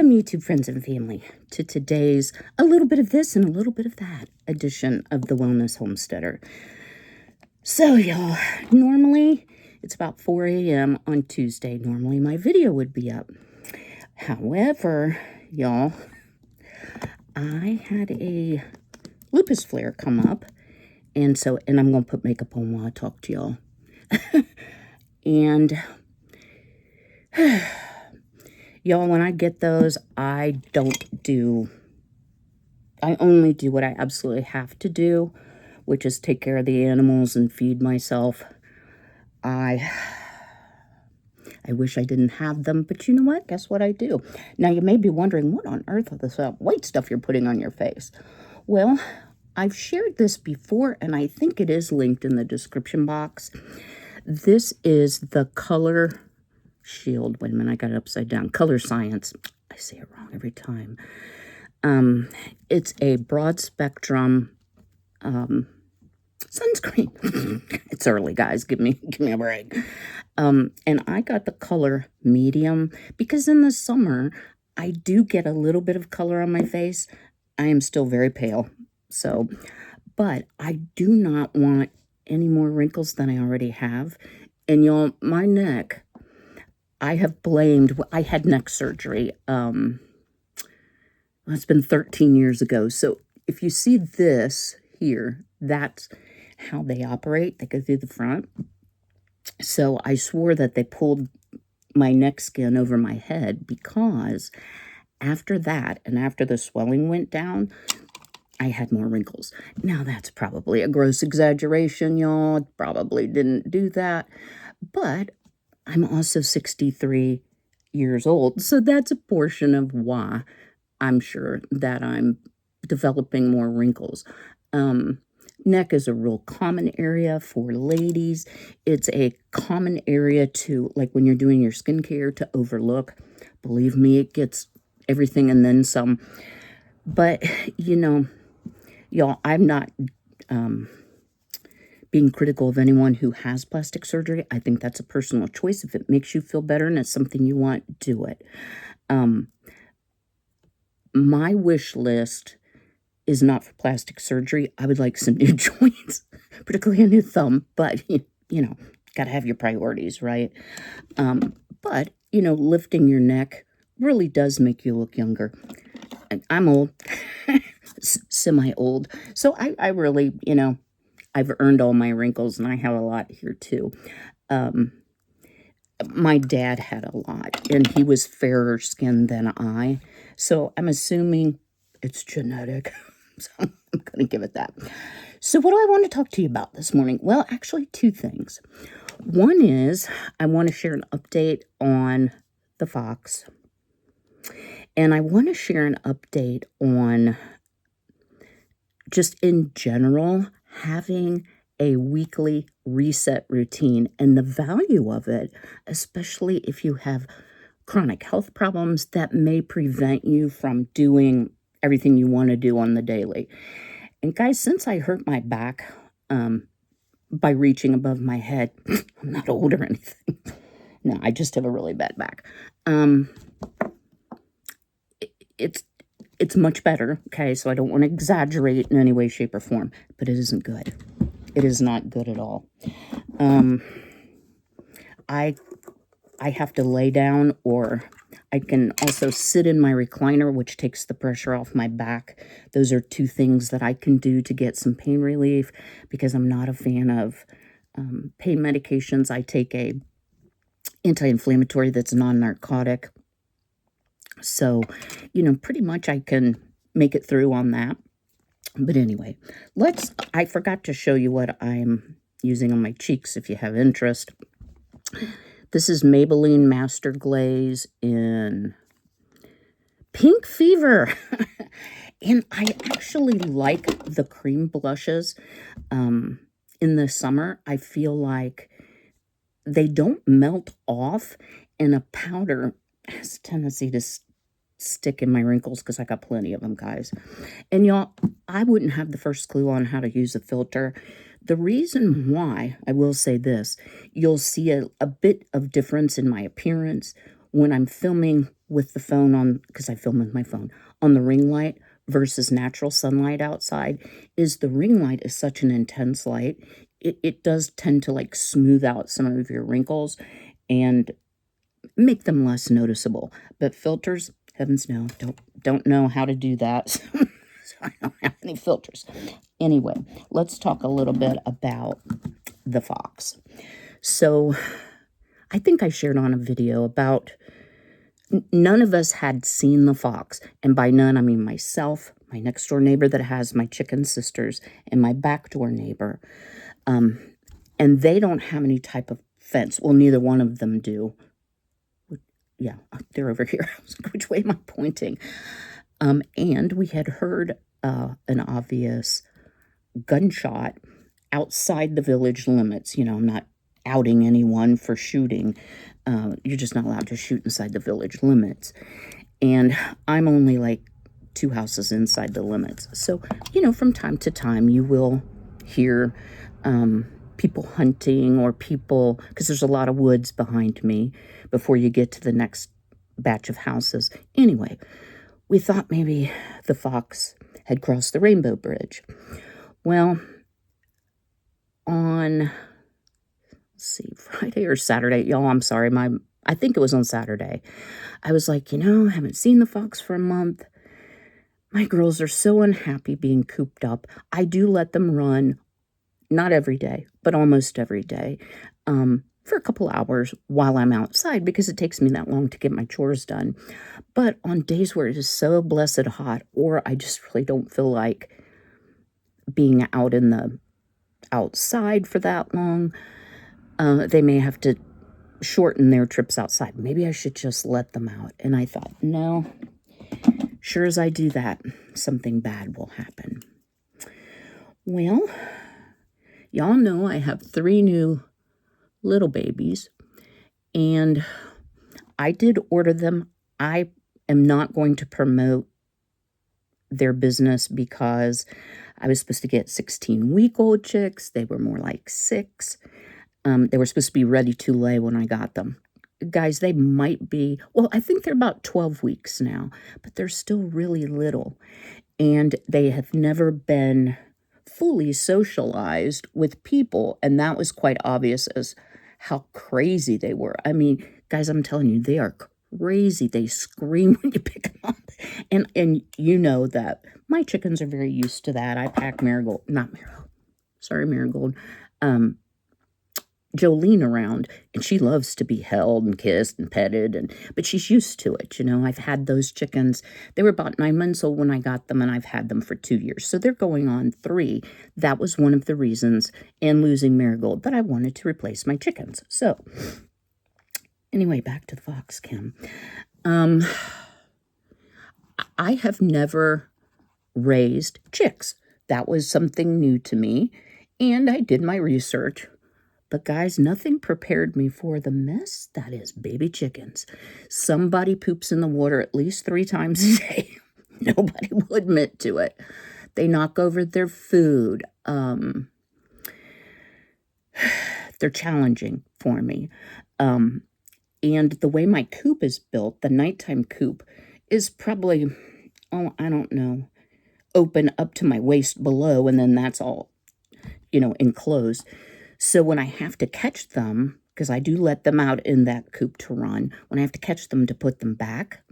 Welcome, YouTube friends and family, to today's a little bit of this and a little bit of that edition of the Wellness Homesteader. So, y'all, normally it's about 4 a.m. on Tuesday. Normally my video would be up. However, y'all, I had a lupus flare come up, and I'm going to put makeup on while I talk to y'all. And y'all, when I get those, I only do what I absolutely have to do, which is take care of the animals and feed myself. I wish I didn't have them, but you know what? Guess what I do? Now, you may be wondering, what on earth is this white stuff you're putting on your face? Well, I've shared this before, and I think it is linked in the description box. This is the Color Shield. Wait a minute, I got it upside down. Color Science. I say it wrong every time. It's a broad spectrum sunscreen. It's early, guys. Give me a break. And I got the color medium because in the summer I do get a little bit of color on my face. I am still very pale. So, but I do not want any more wrinkles than I already have. And y'all, my neck, I had neck surgery. It's been 13 years ago. So if you see this here, that's how they operate. They go through the front. So I swore that they pulled my neck skin over my head because after that and after the swelling went down, I had more wrinkles. Now, that's probably a gross exaggeration, y'all. It probably didn't do that. But I'm also 63 years old, so that's a portion of why I'm sure that I'm developing more wrinkles. Neck is a real common area for ladies. It's a common area to, like when you're doing your skincare, to overlook. Believe me, it gets everything and then some. But, you know, y'all, I'm not being critical of anyone who has plastic surgery. I think that's a personal choice. If it makes you feel better and it's something you want, do it. My wish list is not for plastic surgery. I would like some new joints, particularly a new thumb, but, you know, got to have your priorities, right? But, you know, lifting your neck really does make you look younger. I'm old, semi-old, so I really, you know, I've earned all my wrinkles, and I have a lot here, too. My dad had a lot, and he was fairer skinned than I, so I'm assuming it's genetic. So I'm going to give it that. So what do I want to talk to you about this morning? Well, actually, two things. One is I want to share an update on the fox, and I want to share an update on just in general having a weekly reset routine and the value of it, especially if you have chronic health problems that may prevent you from doing everything you want to do on the daily. And guys, since I hurt my back by reaching above my head, I'm not old or anything. No, I just have a really bad back. It's much better, okay? So I don't want to exaggerate in any way, shape, or form, but it isn't good. It is not good at all. I have to lay down, or I can also sit in my recliner, which takes the pressure off my back. Those are two things that I can do to get some pain relief because I'm not a fan of pain medications. I take a anti-inflammatory that's non-narcotic. So, you know, pretty much I can make it through on that. But anyway, I forgot to show you what I'm using on my cheeks if you have interest. This is Maybelline Master Glaze in Pink Fever. And I actually like the cream blushes. In the summer, I feel like they don't melt off, and a powder has a tendency to stick in my wrinkles because I got plenty of them, guys. And y'all, I wouldn't have the first clue on how to use a filter. The reason why, I will say this, you'll see a bit of difference in my appearance when I'm filming with the phone on, because I film with my phone, on the ring light versus natural sunlight outside, is the ring light is such an intense light. It does tend to like smooth out some of your wrinkles and make them less noticeable. But filters, heavens no, don't know how to do that. So I don't have any filters. Anyway, let's talk a little bit about the fox. So I think I shared on a video about none of us had seen the fox. And by none, I mean myself, my next door neighbor that has my chicken sisters, and my back door neighbor. And they don't have any type of fence. Well, neither one of them do. Yeah, they're over here. I was like, which way am I pointing? And we had heard an obvious gunshot outside the village limits. You know, I'm not outing anyone for shooting. You're just not allowed to shoot inside the village limits. And I'm only like 2 houses inside the limits. So, you know, from time to time you will hear people hunting or people, because there's a lot of woods behind me before you get to the next batch of houses. Anyway, we thought maybe the fox had crossed the Rainbow Bridge. Well, on, let's see, Friday or Saturday, y'all, I'm sorry, I think it was on Saturday, I was like, you know, I haven't seen the fox for a month. My girls are so unhappy being cooped up. I do let them run, not every day, but almost every day, for a couple hours while I'm outside, because it takes me that long to get my chores done. But on days where it is so blessed hot, or I just really don't feel like being out in the outside for that long, they may have to shorten their trips outside. Maybe I should just let them out. And I thought, no, sure as I do that, something bad will happen. Well, y'all know I have 3 new little babies, and I did order them. I am not going to promote their business because I was supposed to get 16-week-old chicks. They were more like 6. They were supposed to be ready to lay when I got them. Guys, they might be, well, I think they're about 12 weeks now, but they're still really little. And they have never been fully socialized with people, and that was quite obvious as how crazy they were. I mean, guys, I'm telling you, they are crazy. They scream when you pick them up. And you know that my chickens are very used to that. I pack Marigold, Jolene around, and she loves to be held and kissed and petted, but she's used to it. You know, I've had those chickens. They were about 9 months old when I got them, and I've had them for 2 years. So they're going on 3. That was one of the reasons, and losing Marigold, that I wanted to replace my chickens. So anyway, back to the fox, Kym. I have never raised chicks. That was something new to me, and I did my research. But guys, nothing prepared me for the mess that is baby chickens. Somebody poops in the water at least 3 times a day. Nobody will admit to it. They knock over their food. They're challenging for me. And the way my coop is built, the nighttime coop, is probably, oh, I don't know, open up to my waist below, and then that's all, you know, enclosed. So when I have to catch them, because I do let them out in that coop to run, when I have to catch them to put them back,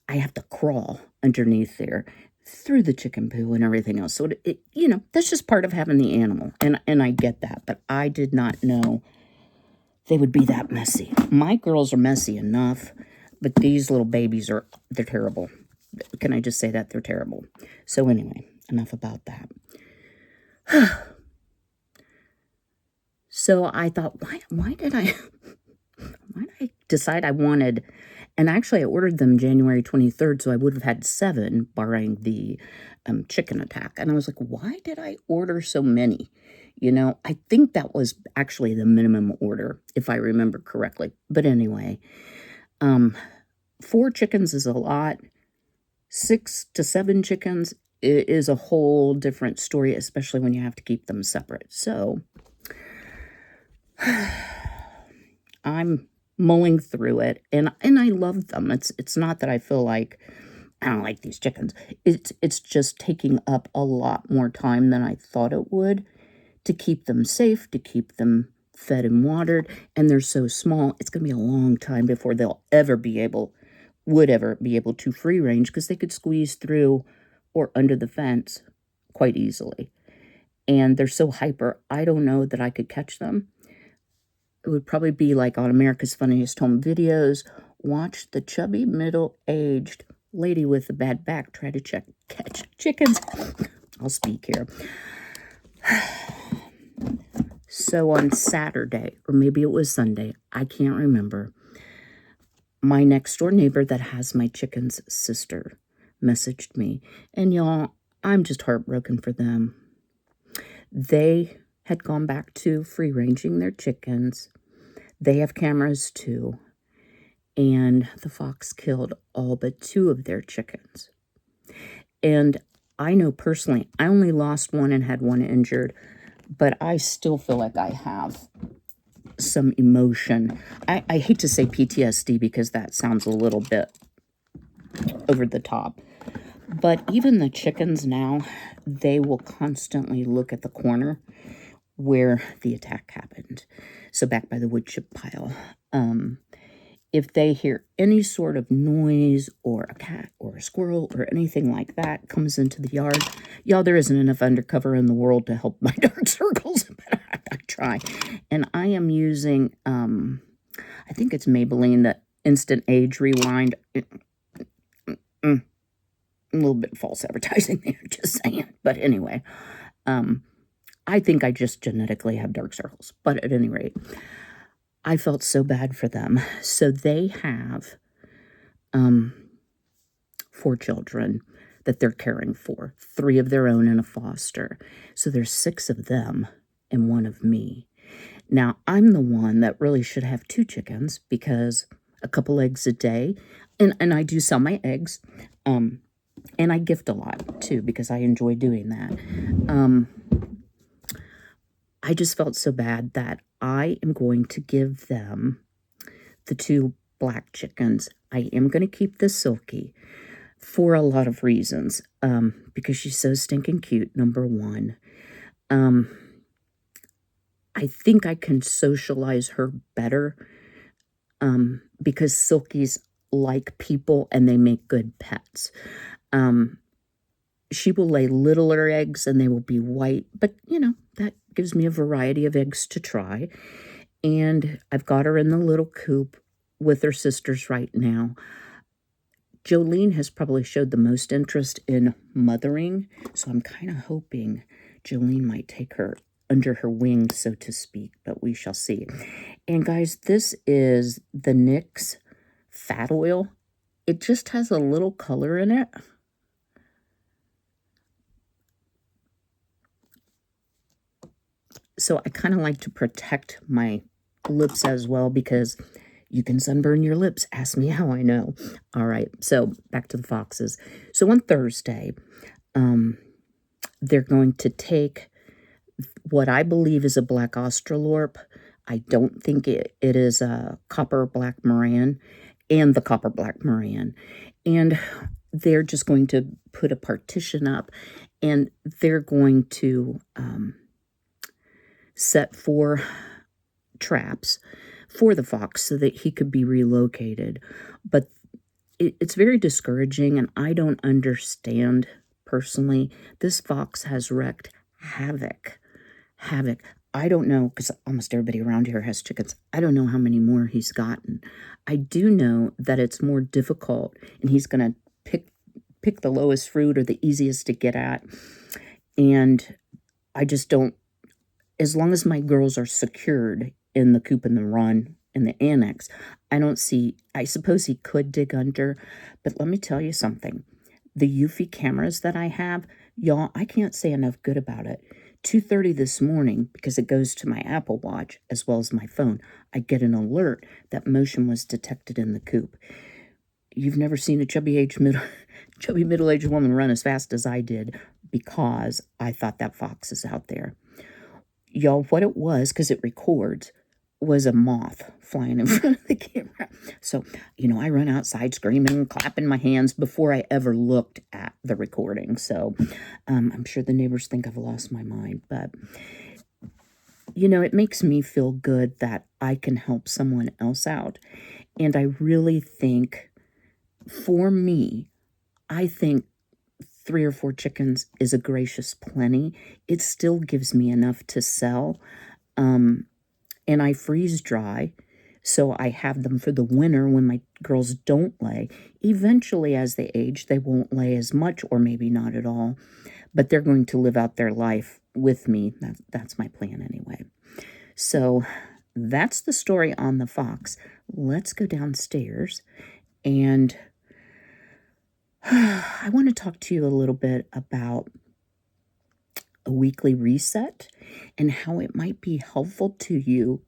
I have to crawl underneath there through the chicken poo and everything else. So, you know, that's just part of having the animal, and I get that. But I did not know they would be that messy. My girls are messy enough, but these little babies they're terrible. Can I just say that? They're terrible. So anyway, enough about that. So I thought, why did I decide I wanted, and actually I ordered them January 23rd, so I would have had 7, barring the chicken attack. And I was like, why did I order so many? You know, I think that was actually the minimum order, if I remember correctly. But anyway, 4 chickens is a lot. 6 to 7 chickens is a whole different story, especially when you have to keep them separate. So I'm mulling through it, and I love them. It's not that I feel like I don't like these chickens. It's just taking up a lot more time than I thought it would to keep them safe, to keep them fed and watered, and they're so small. It's going to be a long time before they'll would ever be able to free range because they could squeeze through or under the fence quite easily. And they're so hyper, I don't know that I could catch them. It would probably be like on America's Funniest Home Videos. Watch the chubby middle-aged lady with a bad back try to catch chickens. I'll speak here. So on Saturday, or maybe it was Sunday, I can't remember, my next door neighbor that has my chicken's sister messaged me. And y'all, I'm just heartbroken for them. They had gone back to free ranging their chickens. They have cameras too. And the fox killed all but 2 of their chickens. And I know personally, I only lost one and had one injured, but I still feel like I have some emotion. I hate to say PTSD because that sounds a little bit over the top. But even the chickens now, they will constantly look at the corner where the attack happened. So back by the wood chip pile. If they hear any sort of noise or a cat or a squirrel or anything like that comes into the yard, y'all, there isn't enough undercover in the world to help my dark circles, but I try. And I am using, I think it's Maybelline, the Instant Age Rewind. A little bit false advertising there, just saying. But anyway, I think I just genetically have dark circles. But at any rate, I felt so bad for them. So they have 4 children that they're caring for, 3 of their own and a foster. So there's 6 of them and 1 of me. Now, I'm the one that really should have 2 chickens because a couple eggs a day, and I do sell my eggs, and I gift a lot too because I enjoy doing that. I just felt so bad that I am going to give them the 2 black chickens. I am going to keep the Silky for a lot of reasons, because she's so stinking cute, number 1. I think I can socialize her better because Silkies like people and they make good pets. She will lay littler eggs and they will be white, but that gives me a variety of eggs to try. And I've got her in the little coop with her sisters right now. Jolene has probably showed the most interest in mothering, so I'm kind of hoping Jolene might take her under her wing, so to speak, but we shall see. And guys, this is the NYX Fat Oil. It just has a little color in it. So I kind of like to protect my lips as well because you can sunburn your lips. Ask me how I know. All right, so back to the foxes. So on Thursday, they're going to take what I believe is a black Australorp. I don't think it is a copper black Moran and the copper black Moran. And they're just going to put a partition up and they're going to set 4 traps for the fox so that he could be relocated. But it's very discouraging, and I don't understand personally. This fox has wreaked havoc. I don't know, because almost everybody around here has chickens. I don't know how many more he's gotten. I do know that it's more difficult, and he's going to pick the lowest fruit or the easiest to get at. And I just don't, as long as my girls are secured in the coop and the run in the annex, I suppose he could dig under, but let me tell you something. The Eufy cameras that I have, y'all, I can't say enough good about it. 2:30 this morning, because it goes to my Apple Watch as well as my phone, I get an alert that motion was detected in the coop. You've never seen a chubby middle-aged woman run as fast as I did because I thought that fox is out there. Y'all, what it was, because it records, was a moth flying in front of the camera. So, I run outside screaming, clapping my hands before I ever looked at the recording. So, I'm sure the neighbors think I've lost my mind, but it makes me feel good that I can help someone else out. And I really think, for me, I think 3 or 4 chickens is a gracious plenty. It still gives me enough to sell. And I freeze dry, so I have them for the winter when my girls don't lay. Eventually, as they age, they won't lay as much, or maybe not at all, but they're going to live out their life with me. That's my plan anyway. So that's the story on the fox. Let's go downstairs, and I want to talk to you a little bit about a weekly reset and how it might be helpful to you,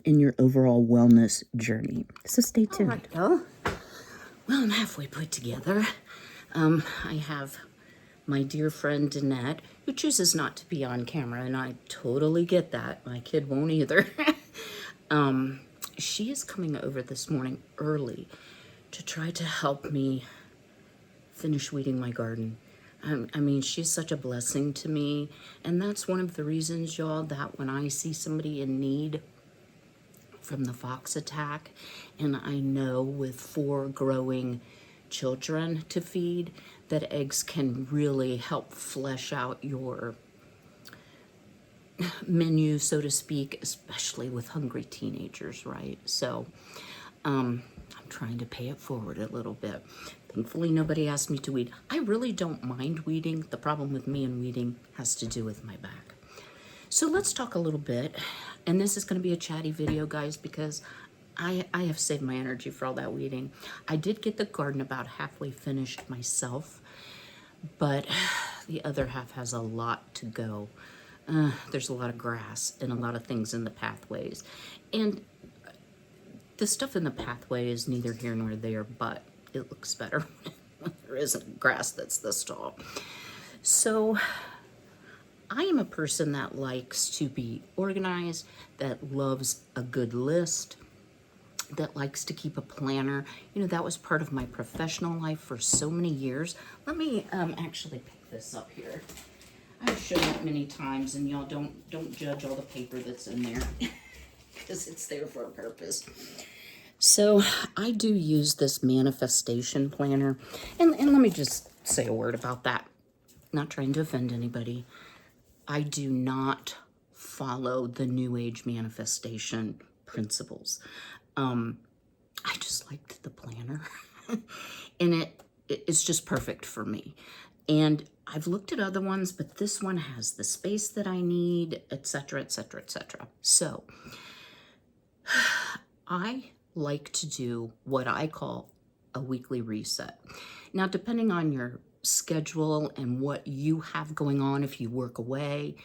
in your overall wellness journey. So stay tuned. All right, well, I'm halfway put together. I have my dear friend Danette, who chooses not to be on camera, and I totally get that. My kid won't either. She is coming over this morning early to try to help me finish weeding my garden. I mean, she's such a blessing to me, and that's one of the reasons, y'all, that when I see somebody in need from the fox attack, and I know with 4 growing children to feed, that eggs can really help flesh out your menu, so to speak, especially with hungry teenagers, right? So I'm trying to pay it forward a little bit. Thankfully, nobody asked me to weed. I really don't mind weeding. The problem with me and weeding has to do with my back. So let's talk a little bit, and this is going to be a chatty video, guys, because I have saved my energy for all that weeding. I did get the garden about halfway finished myself, but the other half has a lot to go. There's a lot of grass and a lot of things in the pathways, and the stuff in the pathway is neither here nor there, but it looks better when there isn't grass that's this tall. So I am a person that likes to be organized, that loves a good list, that likes to keep a planner. That was part of my professional life for so many years. Let me actually pick this up here. I've shown it many times, and y'all don't judge all the paper that's in there because it's there for a purpose. So I do use this manifestation planner, and let me just say a word about that. Not trying to offend anybody. I do not follow the New Age manifestation principles. I just liked the planner, and it's just perfect for me. And I've looked at other ones, but this one has the space that I need, etc., etc., etc. So I like to do what I call a weekly reset. Now, depending on your schedule and what you have going on, if you work away,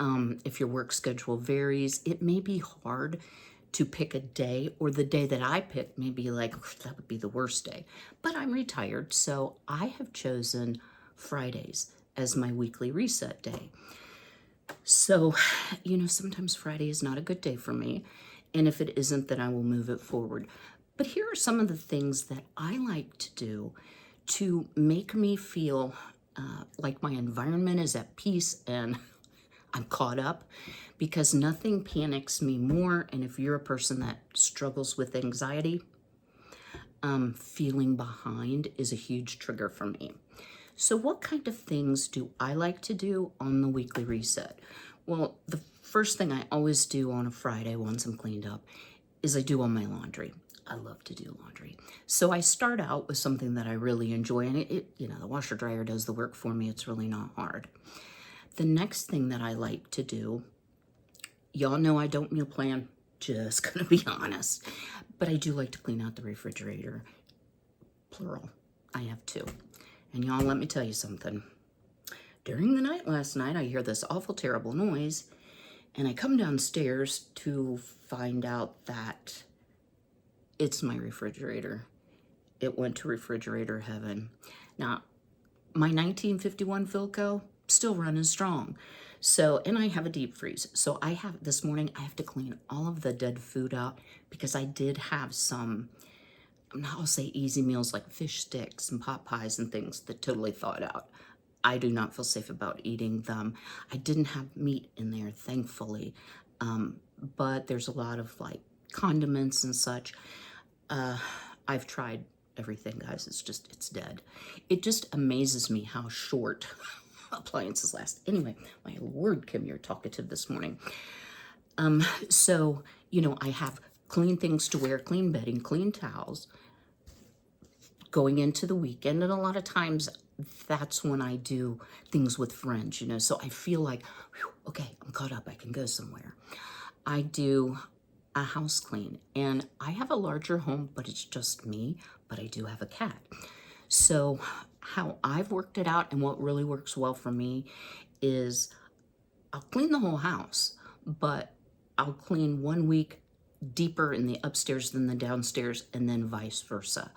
if your work schedule varies, it may be hard to pick a day, or the day that I pick may be like, that would be the worst day. But I'm retired, so I have chosen Fridays as my weekly reset day. So, sometimes Friday is not a good day for me. And if it isn't, then I will move it forward. But here are some of the things that I like to do to make me feel like my environment is at peace and I'm caught up, because nothing panics me more. And if you're a person that struggles with anxiety, feeling behind is a huge trigger for me. So what kind of things do I like to do on the weekly reset? Well, the first thing I always do on a Friday once I'm cleaned up is I do all my laundry. I love to do laundry. So I start out with something that I really enjoy, and the washer dryer does the work for me. It's really not hard. The next thing that I like to do, y'all know I don't meal plan, just gonna be honest, but I do like to clean out the refrigerator, plural. I have 2. And y'all, let me tell you something. During the night last night, I hear this awful, terrible noise, and I come downstairs to find out that it's my refrigerator. It went to refrigerator heaven. Now, my 1951 Philco, still running strong. So, and I have a deep freeze. So this morning, I have to clean all of the dead food out because I did have some, I'll say easy meals like fish sticks and pot pies and things that totally thawed out. I do not feel safe about eating them. I didn't have meat in there, thankfully. But there's a lot of like condiments and such. I've tried everything, guys. It's dead. It just amazes me how short appliances last. Anyway, my Lord, Kym, you're talkative this morning. So, I have clean things to wear, clean bedding, clean towels going into the weekend. And a lot of times that's when I do things with friends, so I feel like, whew, okay, I'm caught up. I can go somewhere. I do a house clean, and I have a larger home, but it's just me, but I do have a cat. So how I've worked it out and what really works well for me is I'll clean the whole house, but I'll clean 1 week deeper in the upstairs than the downstairs, and then vice versa.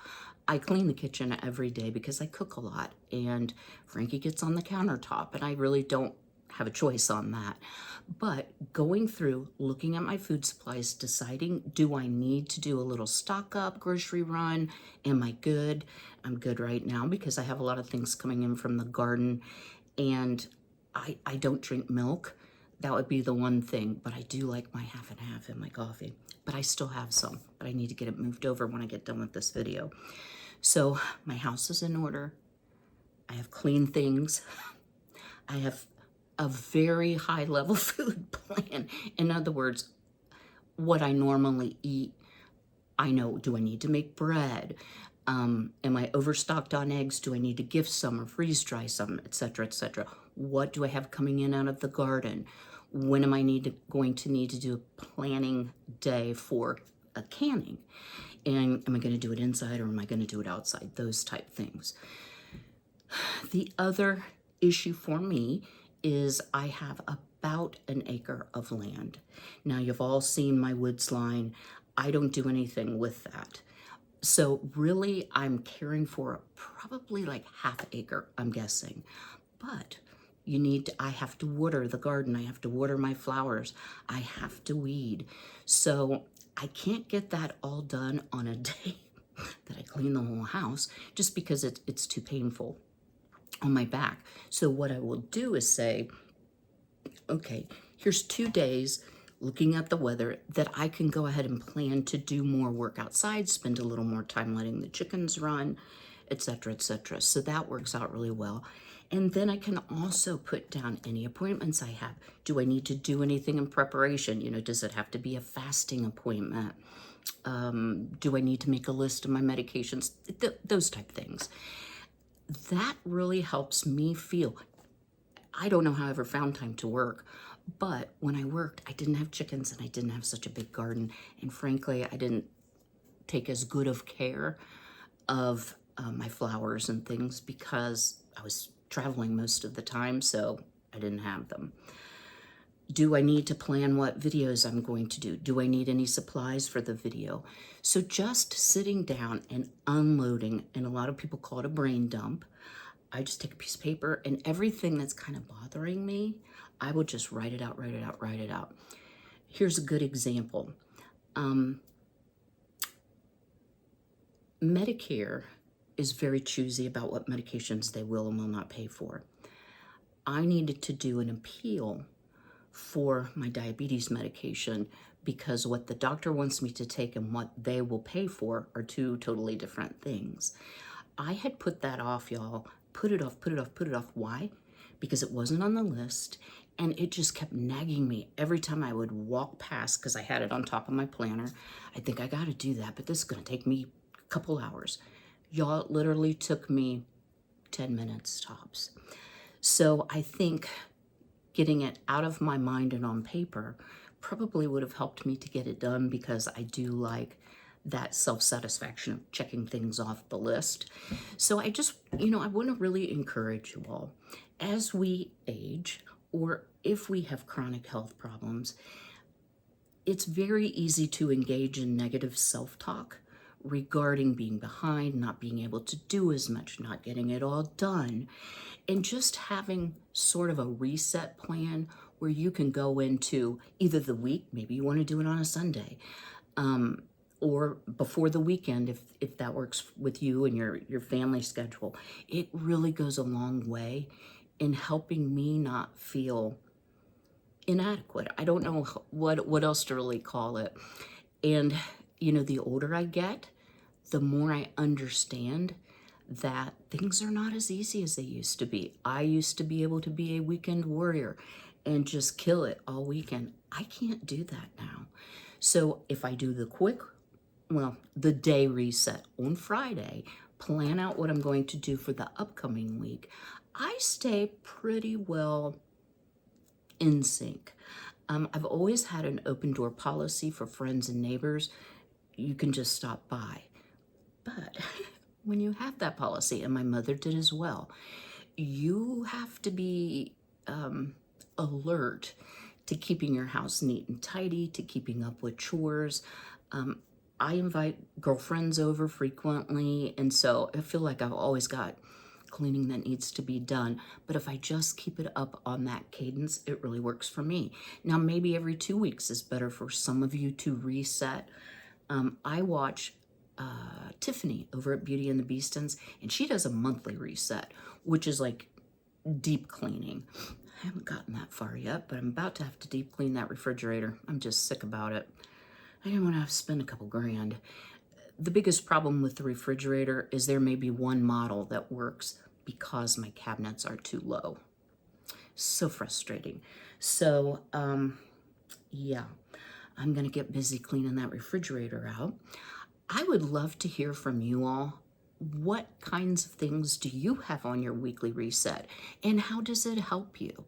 I clean the kitchen every day because I cook a lot, and Frankie gets on the countertop, and I really don't have a choice on that. But going through, looking at my food supplies, deciding, do I need to do a little stock up, grocery run? Am I good? I'm good right now because I have a lot of things coming in from the garden, and I don't drink milk. That would be the one thing, but I do like my half and half in my coffee. But I still have some, but I need to get it moved over when I get done with this video. So my house is in order. I have clean things. I have a very high level food plan. In other words, what I normally eat, I know, do I need to make bread? Am I overstocked on eggs? Do I need to gift some or freeze dry some, etc., etc.? What do I have coming in out of the garden? When am I going to need to do a planning day for a canning? And am I going to do it inside or am I going to do it outside? Those type things. The other issue for me is I have about an acre of land. Now, you've all seen my woods line. I don't do anything with that. So really, I'm caring for probably like half acre, I'm guessing. But I have to water the garden. I have to water my flowers. I have to weed. So I can't get that all done on a day that I clean the whole house just because it's too painful on my back. So what I will do is say, okay, here's 2 days looking at the weather that I can go ahead and plan to do more work outside, spend a little more time letting the chickens run, etc., etc. So that works out really well. And then I can also put down any appointments I have. Do I need to do anything in preparation? Does it have to be a fasting appointment? Do I need to make a list of my medications? Those type things. That really helps me feel. I don't know how I ever found time to work, but when I worked, I didn't have chickens and I didn't have such a big garden. And frankly, I didn't take as good of care of my flowers and things because I was traveling most of the time, so I didn't have them. Do I need to plan what videos I'm going to do? Do I need any supplies for the video? So just sitting down and unloading, and a lot of people call it a brain dump. I just take a piece of paper and everything that's kind of bothering me, I will just write it out, write it out, write it out. Here's a good example. Medicare is very choosy about what medications they will and will not pay for. I needed to do an appeal for my diabetes medication because what the doctor wants me to take and what they will pay for are two totally different things. I had put that off, y'all. Put it off, put it off, put it off. Why? Because it wasn't on the list, and it just kept nagging me every time I would walk past, because I had it on top of my planner. I think I got to do that, but this is going to take me a couple hours. Y'all, it literally took me 10 minutes tops. So I think getting it out of my mind and on paper probably would have helped me to get it done, because I do like that self-satisfaction of checking things off the list. So I just, I want to really encourage you all, as we age, or if we have chronic health problems, it's very easy to engage in negative self-talk regarding being behind, not being able to do as much, not getting it all done, and just having sort of a reset plan where you can go into either the week, maybe you want to do it on a Sunday, or before the weekend, if that works with you and your family schedule. It really goes a long way in helping me not feel inadequate. I don't know what else to really call it. And, you know, the older I get, the more I understand that things are not as easy as they used to be. I used to be able to be a weekend warrior and just kill it all weekend. I can't do that now. So if I do the day reset on Friday, plan out what I'm going to do for the upcoming week, I stay pretty well in sync. I've always had an open door policy for friends and neighbors. You can just stop by. But when you have that policy, and my mother did as well, you have to be alert to keeping your house neat and tidy, to keeping up with chores. I invite girlfriends over frequently, and so I feel like I've always got cleaning that needs to be done. But if I just keep it up on that cadence, it really works for me. Now, maybe every 2 weeks is better for some of you to reset. I watch Tiffany over at Beauty and the Beastons, and she does a monthly reset, which is like deep cleaning. I haven't gotten that far yet, but I'm about to have to deep clean that refrigerator. I'm just sick about it. I didn't want to have to spend a couple grand. The biggest problem with the refrigerator is there may be one model that works because my cabinets are too low. So frustrating. So, yeah, I'm going to get busy cleaning that refrigerator out. I would love to hear from you all. What kinds of things do you have on your weekly reset, and how does it help you?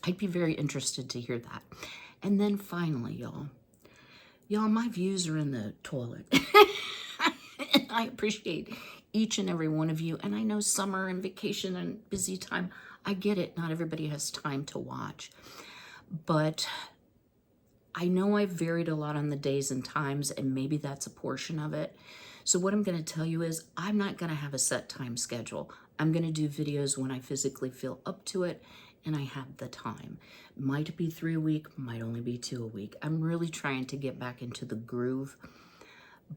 I'd be very interested to hear that. And then finally, y'all, my views are in the toilet. I appreciate each and every one of you. And I know summer and vacation and busy time. I get it. Not everybody has time to watch. But I know I've varied a lot on the days and times, and maybe that's a portion of it. So what I'm going to tell you is I'm not going to have a set time schedule. I'm going to do videos when I physically feel up to it and I have the time. Might be 3 a week, might only be 2 a week. I'm really trying to get back into the groove,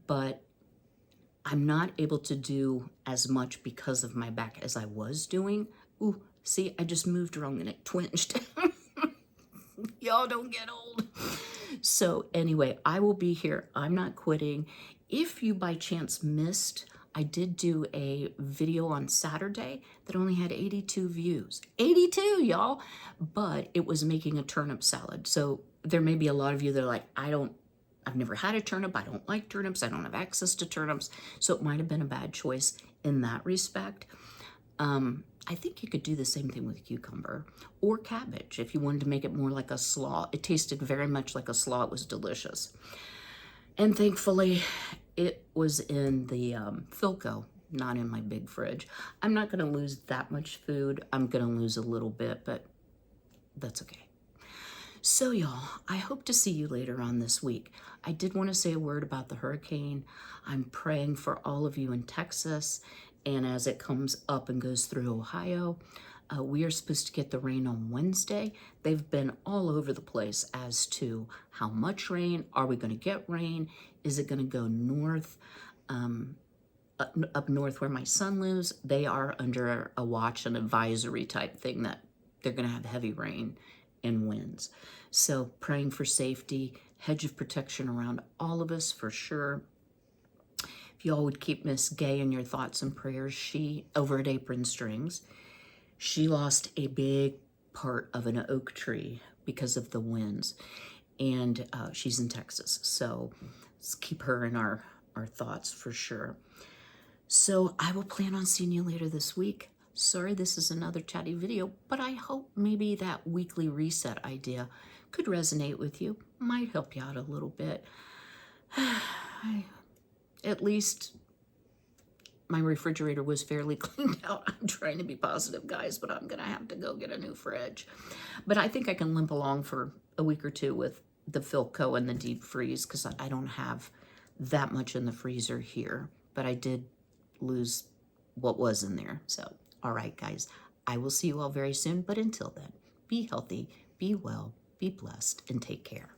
but I'm not able to do as much because of my back as I was doing. Ooh, see, I just moved wrong and it twinged. Y'all don't get old. So anyway, I will be here. I'm not quitting. If you by chance missed, I did do a video on Saturday that only had 82 views. 82, y'all. But it was making a turnip salad. So there may be a lot of you that are like, I've never had a turnip. I don't like turnips. I don't have access to turnips. So it might have been a bad choice in that respect. I think you could do the same thing with cucumber or cabbage if you wanted to make it more like a slaw. It tasted very much like a slaw. It was delicious. And thankfully, it was in the Philco, not in my big fridge. I'm not going to lose that much food. I'm going to lose a little bit, but that's okay. So y'all, I hope to see you later on this week. I did want to say a word about the hurricane. I'm praying for all of you in Texas, and as it comes up and goes through Ohio. We are supposed to get the rain on Wednesday. They've been all over the place as to how much rain. Are we going to get rain? Is it going to go north? Up north where my son lives, they are under a watch and advisory type thing that they're going to have heavy rain and winds. So praying for safety, hedge of protection around all of us for sure. If y'all would keep Miss Gay in your thoughts and prayers, she, over at Apron Strings, she lost a big part of an oak tree because of the winds, and she's in Texas. So let's keep her in our thoughts for sure. So I will plan on seeing you later this week. Sorry this is another chatty video, but I hope maybe that weekly reset idea could resonate with you, might help you out a little bit. At least my refrigerator was fairly cleaned out. I'm trying to be positive, guys, but I'm going to have to go get a new fridge. But I think I can limp along for a week or two with the Philco and the deep freeze because I don't have that much in the freezer here, but I did lose what was in there. So, all right, guys, I will see you all very soon. But until then, be healthy, be well, be blessed, and take care.